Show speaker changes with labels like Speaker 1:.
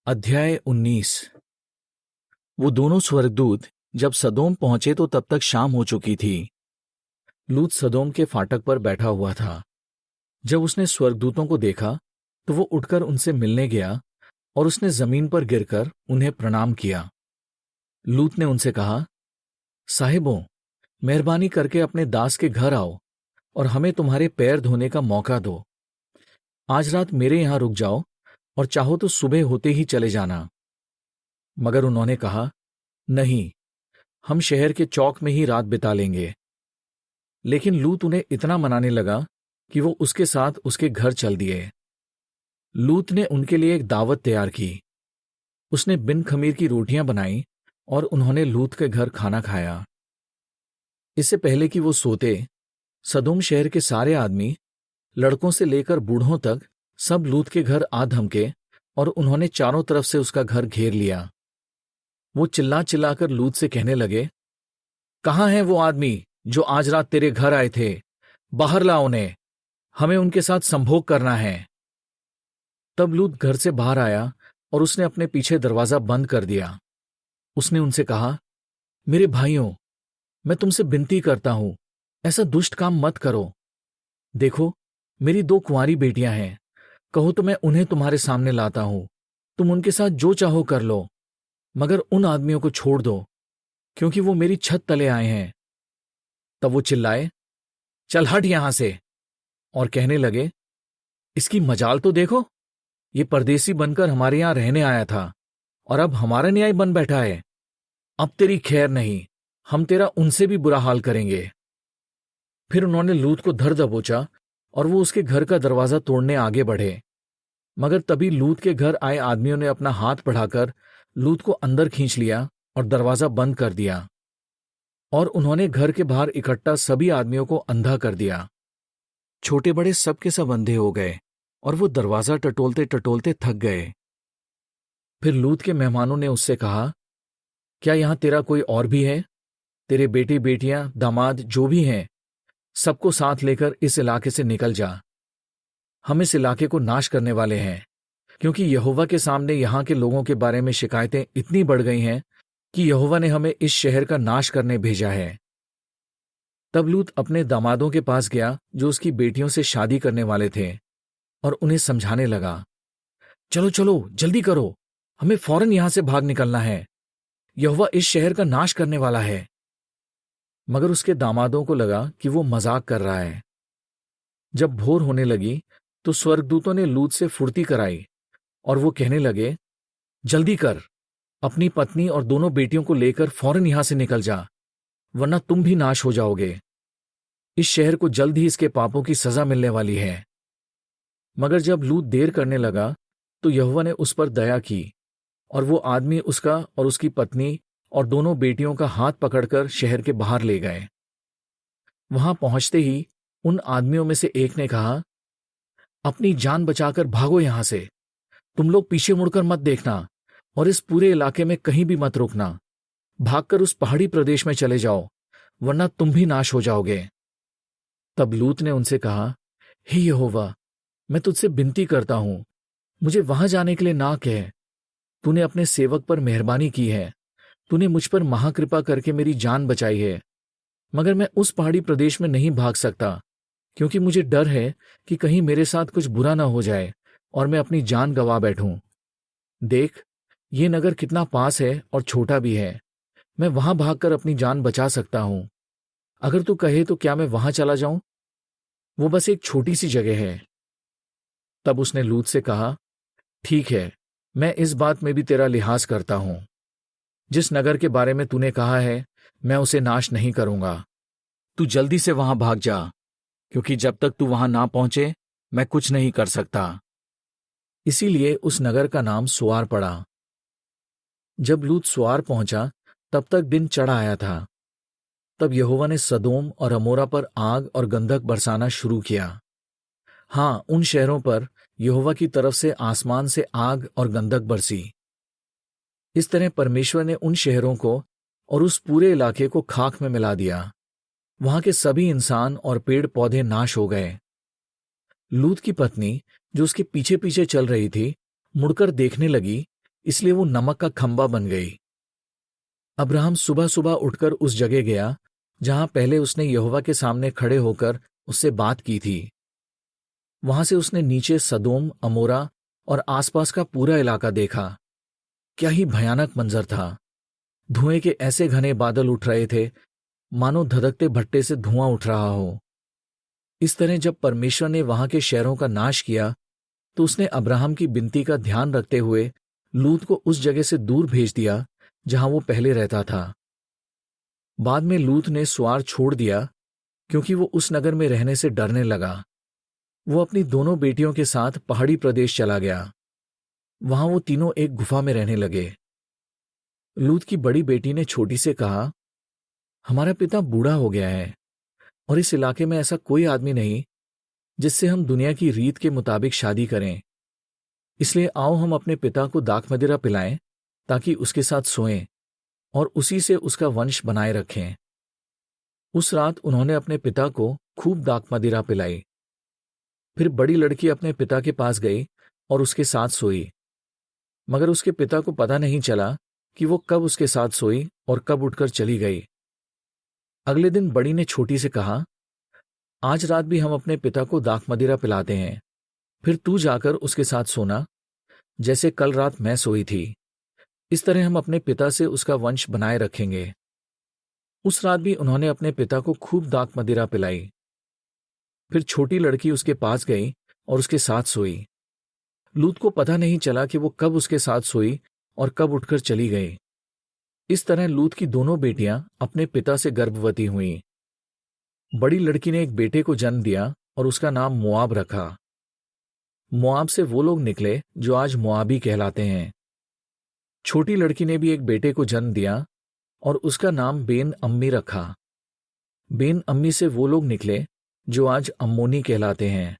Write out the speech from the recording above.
Speaker 1: अध्याय 19। वो दोनों स्वर्गदूत जब सदोम पहुंचे तो तब तक शाम हो चुकी थी। लूत सदोम के फाटक पर बैठा हुआ था। जब उसने स्वर्गदूतों को देखा तो वो उठकर उनसे मिलने गया और उसने जमीन पर गिरकर उन्हें प्रणाम किया। लूत ने उनसे कहा, साहिबों, मेहरबानी करके अपने दास के घर आओ और हमें तुम्हारे पैर धोने का मौका दो। आज रात मेरे यहां रुक जाओ और चाहो तो सुबह होते ही चले जाना। मगर उन्होंने कहा, नहीं, हम शहर के चौक में ही रात बिता लेंगे। लेकिन लूत उन्हें इतना मनाने लगा कि वो उसके साथ उसके घर चल दिए। लूत ने उनके लिए एक दावत तैयार की। उसने बिन खमीर की रोटियां बनाई और उन्होंने लूत के घर खाना खाया। इससे पहले कि वो सोते, सदोम शहर के सारे आदमी, लड़कों से लेकर बूढ़ों तक, सब लूत के घर आ धमके और उन्होंने चारों तरफ से उसका घर घेर लिया। वो चिल्ला चिल्लाकर लूत से कहने लगे, कहाँ हैं वो आदमी जो आज रात तेरे घर आए थे? बाहर ला उन्हें, हमें उनके साथ संभोग करना है। तब लूत घर से बाहर आया और उसने अपने पीछे दरवाजा बंद कर दिया। उसने उनसे कहा, मेरे भाइयों, मैं तुमसे विनती करता हूं, ऐसा दुष्ट काम मत करो। देखो, मेरी 2 कुंवारी बेटियां हैं। कहो तो मैं उन्हें तुम्हारे सामने लाता हूं। तुम उनके साथ जो चाहो कर लो, मगर उन आदमियों को छोड़ दो, क्योंकि वो मेरी छत तले आए हैं। तब वो चिल्लाए, चल हट यहां से, और कहने लगे, इसकी मजाल तो देखो, ये परदेसी बनकर हमारे यहां रहने आया था और अब हमारा न्याय बन बैठा है। अब तेरी खैर नहीं, हम तेरा उनसे भी बुरा हाल करेंगे। फिर उन्होंने लूत को धर दबोचा और वो उसके घर का दरवाजा तोड़ने आगे बढ़े। मगर तभी लूत के घर आए आदमियों ने अपना हाथ बढ़ाकर लूत को अंदर खींच लिया और दरवाजा बंद कर दिया, और उन्होंने घर के बाहर इकट्ठा सभी आदमियों को अंधा कर दिया। छोटे बड़े सब के सब अंधे हो गए और वो दरवाजा टटोलते टटोलते थक गए। फिर लूत के मेहमानों ने उससे कहा, क्या यहां तेरा कोई और भी है? तेरे बेटे बेटियां दामाद जो भी हैं, सबको साथ लेकर इस इलाके से निकल जा। हम इस इलाके को नाश करने वाले हैं, क्योंकि यहोवा के सामने यहां के लोगों के बारे में शिकायतें इतनी बढ़ गई हैं कि यहोवा ने हमें इस शहर का नाश करने भेजा है। तब लूत अपने दामादों के पास गया जो उसकी बेटियों से शादी करने वाले थे, और उन्हें समझाने लगा, चलो चलो जल्दी करो, हमें फौरन यहां से भाग निकलना है। यहोवा इस शहर का नाश करने वाला है। मगर उसके दामादों को लगा कि वो मजाक कर रहा है। जब भोर होने लगी तो स्वर्गदूतों ने लूत से फुर्ती कराई और वो कहने लगे, जल्दी कर, अपनी पत्नी और दोनों बेटियों को लेकर फौरन यहां से निकल जा, वरना तुम भी नाश हो जाओगे। इस शहर को जल्द ही इसके पापों की सजा मिलने वाली है। मगर जब लूत देर करने लगा तो यहोवा ने उस पर दया की, और वो आदमी उसका और उसकी पत्नी और दोनों बेटियों का हाथ पकड़कर शहर के बाहर ले गए। वहां पहुंचते ही उन आदमियों में से एक ने कहा, अपनी जान बचाकर भागो यहां से। तुम लोग पीछे मुड़कर मत देखना और इस पूरे इलाके में कहीं भी मत रुकना। भागकर उस पहाड़ी प्रदेश में चले जाओ, वरना तुम भी नाश हो जाओगे। तब लूत ने उनसे कहा, हे यहोवा, मैं तुझसे विनती करता हूं, मुझे वहां जाने के लिए ना कह। तूने अपने सेवक पर मेहरबानी की है, तूने मुझ पर महाकृपा करके मेरी जान बचाई है। मगर मैं उस पहाड़ी प्रदेश में नहीं भाग सकता, क्योंकि मुझे डर है कि कहीं मेरे साथ कुछ बुरा ना हो जाए और मैं अपनी जान गंवा बैठूं। देख, ये नगर कितना पास है और छोटा भी है। मैं वहां भागकर अपनी जान बचा सकता हूं। अगर तू कहे तो क्या मैं वहां चला जाऊं? वो बस एक छोटी सी जगह है। तब उसने लूत से कहा, ठीक है, मैं इस बात में भी तेरा लिहाज करता हूं। जिस नगर के बारे में तूने कहा है, मैं उसे नाश नहीं करूंगा। तू जल्दी से वहां भाग जा, क्योंकि जब तक तू वहां ना पहुंचे मैं कुछ नहीं कर सकता। इसीलिए उस नगर का नाम सोआर पड़ा। जब लूत सोआर पहुंचा तब तक दिन चढ़ आया था। तब यहोवा ने सदोम और अमोरा पर आग और गंधक बरसाना शुरू किया। हां, उन शहरों पर यहोवा की तरफ से आसमान से आग और गंधक बरसी। इस तरह परमेश्वर ने उन शहरों को और उस पूरे इलाके को खाक में मिला दिया। वहां के सभी इंसान और पेड़ पौधे नाश हो गए। लूत की पत्नी, जो उसके पीछे पीछे चल रही थी, मुड़कर देखने लगी इसलिए वो नमक का खंबा बन गई। अब्राहम सुबह सुबह उठकर उस जगह गया जहां पहले उसने यहोवा के सामने खड़े होकर उससे बात की थी। वहां से उसने नीचे सदोम, अमोरा और आसपास का पूरा इलाका देखा। क्या ही भयानक मंजर था। धुएं के ऐसे घने बादल उठ रहे थे मानो धधकते भट्टे से धुआं उठ रहा हो। इस तरह जब परमेश्वर ने वहां के शहरों का नाश किया तो उसने अब्राहम की विनती का ध्यान रखते हुए लूत को उस जगह से दूर भेज दिया जहां वो पहले रहता था। बाद में लूत ने स्वार छोड़ दिया क्योंकि वो उस नगर में रहने से डरने लगा। वो अपनी दोनों बेटियों के साथ पहाड़ी प्रदेश चला गया। वहां वो तीनों एक गुफा में रहने लगे। लूत की बड़ी बेटी ने छोटी से कहा, हमारा पिता बूढ़ा हो गया है और इस इलाके में ऐसा कोई आदमी नहीं जिससे हम दुनिया की रीत के मुताबिक शादी करें। इसलिए आओ हम अपने पिता को दाख मदिरा पिलाएं ताकि उसके साथ सोएं और उसी से उसका वंश बनाए रखें। उस रात उन्होंने अपने पिता को खूब दाख मदिरा पिलाई। फिर बड़ी लड़की अपने पिता के पास गई और उसके साथ सोई, मगर उसके पिता को पता नहीं चला कि वो कब उसके साथ सोई और कब उठकर चली गई। अगले दिन बड़ी ने छोटी से कहा, आज रात भी हम अपने पिता को दाख मदिरा पिलाते हैं, फिर तू जाकर उसके साथ सोना जैसे कल रात मैं सोई थी। इस तरह हम अपने पिता से उसका वंश बनाए रखेंगे। उस रात भी उन्होंने अपने पिता को खूब दाख मदिरा पिलाई। फिर छोटी लड़की उसके पास गई और उसके साथ सोई। लूत को पता नहीं चला कि वो कब उसके साथ सोई और कब उठकर चली गई। इस तरह लूत की दोनों बेटियां अपने पिता से गर्भवती हुईं। बड़ी लड़की ने एक बेटे को जन्म दिया और उसका नाम मोआब रखा। मोआब से वो लोग निकले जो आज मोआबी कहलाते हैं। छोटी लड़की ने भी एक बेटे को जन्म दिया और उसका नाम बेन अम्मी रखा। बेन अम्मी से वो लोग निकले जो आज अम्मोनी कहलाते हैं।